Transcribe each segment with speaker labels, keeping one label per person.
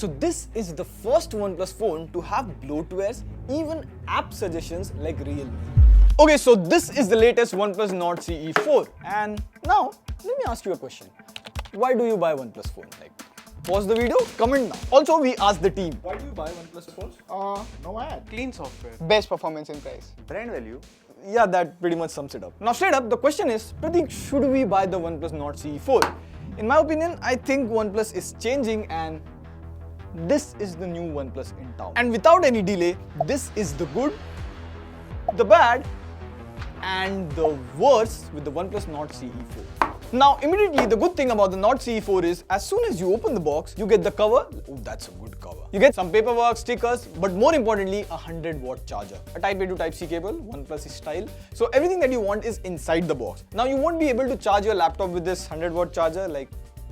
Speaker 1: So this is the first OnePlus phone to have bloatwares, even app suggestions like Realme. Okay, so this is the latest OnePlus Nord CE4, and now let me ask you a question. Why do you buy OnePlus phone? Like, pause the video, comment now. Also, we asked the team.
Speaker 2: Why do you buy OnePlus phones?
Speaker 3: No ad.
Speaker 2: Clean software.
Speaker 3: Best performance in price.
Speaker 4: Brand value.
Speaker 1: Yeah, that pretty much sums it up. Now, straight up, the question is, Pratik, should we buy the OnePlus Nord CE4? In my opinion, I think OnePlus is changing and this is the new OnePlus in town. And without any delay, this is the good, the bad, and the worst with the OnePlus Nord CE4. Now, immediately, the good thing about the Nord CE4 is, as soon as you open the box, you get the cover. Oh, that's a good cover. You get some paperwork, stickers, but more importantly, a 100-watt charger. A Type A to Type C cable, OnePlus style. So everything that you want is inside the box. Now, you won't be able to charge your laptop with this 100-watt charger. Like,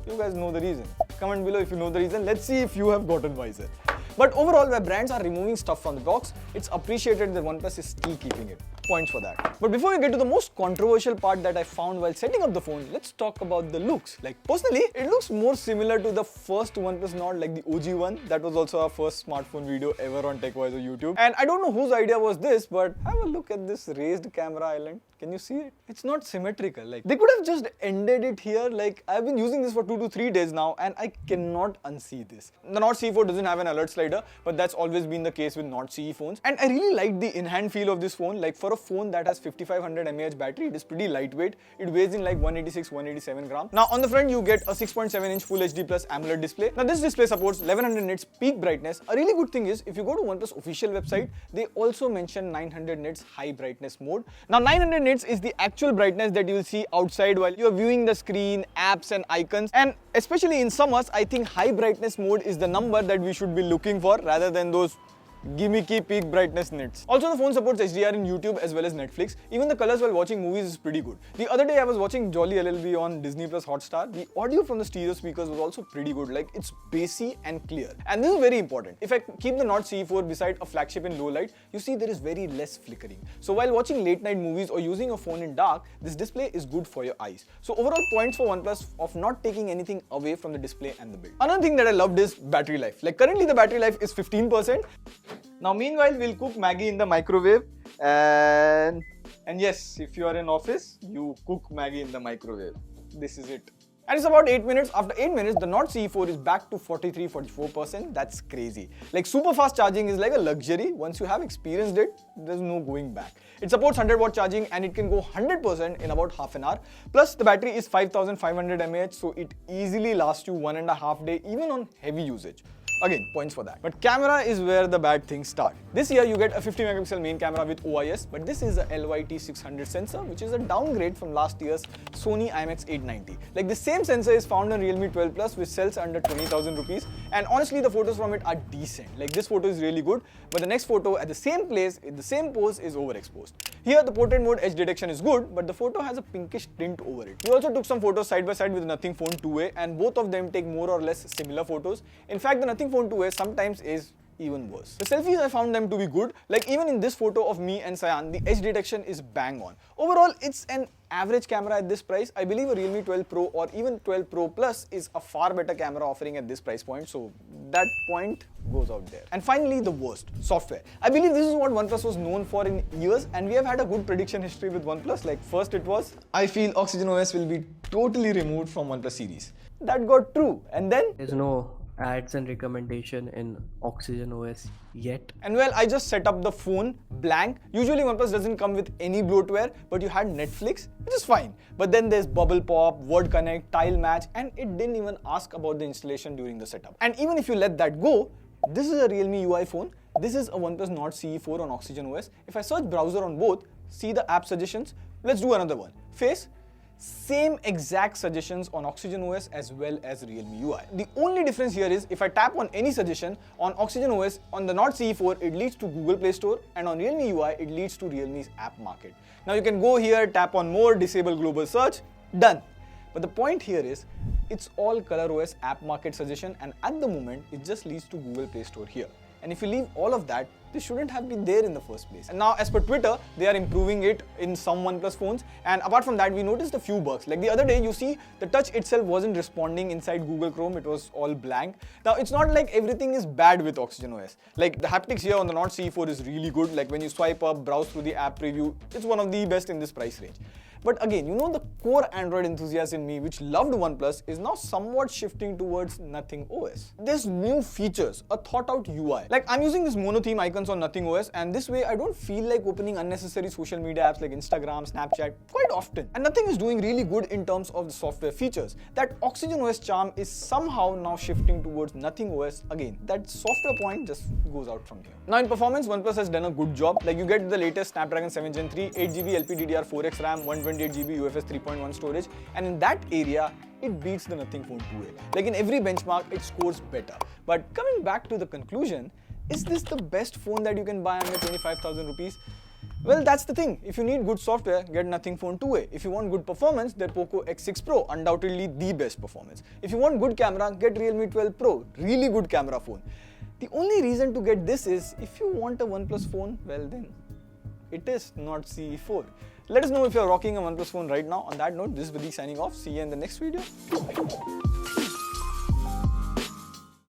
Speaker 1: you guys know the reason. Comment below if you know the reason. Let's see if you have gotten wiser. But overall, where brands are removing stuff from the box, it's appreciated that OnePlus is still keeping it. Points for that. But before we get to the most controversial part that I found while setting up the phone, let's talk about the looks. Like, personally, it looks more similar to the first OnePlus Nord, like the OG one. That was also our first smartphone video ever on TechWiser YouTube. And I don't know whose idea was this, but have a look at this raised camera island. Can you see it? It's not symmetrical. Like, they could have just ended it here. Like, I've been using this for 2 to 3 days now and I cannot unsee this. The Nord CE4 doesn't have an alert slider, but that's always been the case with Nord CE phones. And I really like the in-hand feel of this phone. Like, for a phone that has 5500 mAh battery, it is pretty lightweight. It weighs in like 186, 187 grams. Now, on the front, you get a 6.7-inch Full HD Plus AMOLED display. Now, this display supports 1100 nits peak brightness. A really good thing is, if you go to OnePlus official website, they also mention 900 nits high brightness mode. Now, 900 nits is the actual brightness that you will see outside while you are viewing the screen, apps and icons. And especially in summers, I think high brightness mode is the number that we should be looking for rather than those gimmicky peak brightness nits. Also, the phone supports HDR in YouTube as well as Netflix. Even the colors while watching movies is pretty good. The other day I was watching Jolly LLB on Disney Plus Hotstar. The audio from the stereo speakers was also pretty good. Like, it's bassy and clear. And this is very important. If I keep the Nord CE4 beside a flagship in low light, you see there is very less flickering. So while watching late night movies or using a phone in dark, this display is good for your eyes. So overall, points for OnePlus of not taking anything away from the display and the build. Another thing that I loved is battery life. Like, currently the battery life is 15%. Now, meanwhile, we'll cook Maggi in the microwave, and yes, if you are in office, you cook Maggi in the microwave. This is it. And it's about 8 minutes. After 8 minutes, the Nord CE4 is back to 43-44%. That's crazy. Like, super fast charging is like a luxury. Once you have experienced it, there's no going back. It supports 100-watt charging and it can go 100% in about half an hour. Plus, the battery is 5500 mAh, so it easily lasts you 1.5 days, even on heavy usage. Again, points for that. But camera is where the bad things start. This year, you get a 50 megapixel main camera with OIS, but this is a LYT600 sensor, which is a downgrade from last year's Sony IMX890. Like, the same sensor is found on Realme 12 Plus, which sells under 20,000 rupees. And honestly, the photos from it are decent. Like, this photo is really good, but the next photo at the same place, in the same pose, is overexposed. Here, the portrait mode edge detection is good, but the photo has a pinkish tint over it. We also took some photos side by side with the Nothing Phone 2A, and both of them take more or less similar photos. In fact, the Nothing Phone 2A sometimes is even worse. The selfies, I found them to be good. Like, even in this photo of me and Sayan, the edge detection is bang on. Overall, it's an average camera at this price. I believe a Realme 12 Pro or even 12 Pro Plus is a far better camera offering at this price point, so that point goes out there. And finally, the worst, software. I believe this is what OnePlus was known for in years, and we have had a good prediction history with OnePlus. Like, first it was, I feel Oxygen OS will be totally removed from OnePlus series. That got true, and then
Speaker 5: there's no ads and recommendation in Oxygen OS yet.
Speaker 1: And well, I just set up the phone blank. Usually OnePlus doesn't come with any bloatware, but you had Netflix, which is fine. But then there's Bubble Pop, Word Connect, Tile Match, and it didn't even ask about the installation during the setup. And even if you let that go, this is a Realme UI phone. This is a OnePlus Nord CE4 on Oxygen OS. If I search browser on both, see the app suggestions. Let's do another one. Face. Same exact suggestions on Oxygen OS as well as Realme UI. The only difference here is if I tap on any suggestion on Oxygen OS, on the Nord CE4, it leads to Google Play Store, and on Realme UI, it leads to Realme's app market. Now you can go here, tap on more, disable global search, done. But the point here is, it's all ColorOS app market suggestion, and at the moment, it just leads to Google Play Store here. And if you leave all of that, they shouldn't have been there in the first place. And now, as per Twitter, they are improving it in some OnePlus phones. And apart from that, we noticed a few bugs. Like the other day, you see the touch itself wasn't responding inside Google Chrome. It was all blank. Now, it's not like everything is bad with Oxygen OS. Like the haptics here on the Nord CE4 is really good. Like when you swipe up, browse through the app preview, it's one of the best in this price range. But again, you know, the core Android enthusiast in me, which loved OnePlus, is now somewhat shifting towards Nothing OS. There's new features, a thought-out UI. Like I'm using this mono theme icons on Nothing OS, and this way I don't feel like opening unnecessary social media apps like Instagram, Snapchat quite often. And Nothing is doing really good in terms of the software features. That Oxygen OS charm is somehow now shifting towards Nothing OS again. That software point just goes out from here. Now in performance, OnePlus has done a good job. Like you get the latest Snapdragon 7 Gen 3, 8GB LPDDR4X RAM, 128GB UFS 3.1 storage, and in that area, it beats the Nothing Phone 2A. Like in every benchmark, it scores better. But coming back to the conclusion, is this the best phone that you can buy under 25,000 rupees? Well, that's the thing. If you need good software, get Nothing Phone 2A. If you want good performance, then Poco X6 Pro, undoubtedly the best performance. If you want good camera, get Realme 12 Pro, really good camera phone. The only reason to get this is, if you want a OnePlus phone, well then, it is not CE4. Let us know if you're rocking a OnePlus phone right now. On that note, this is Pradeep signing off. See you in the next video. Bye.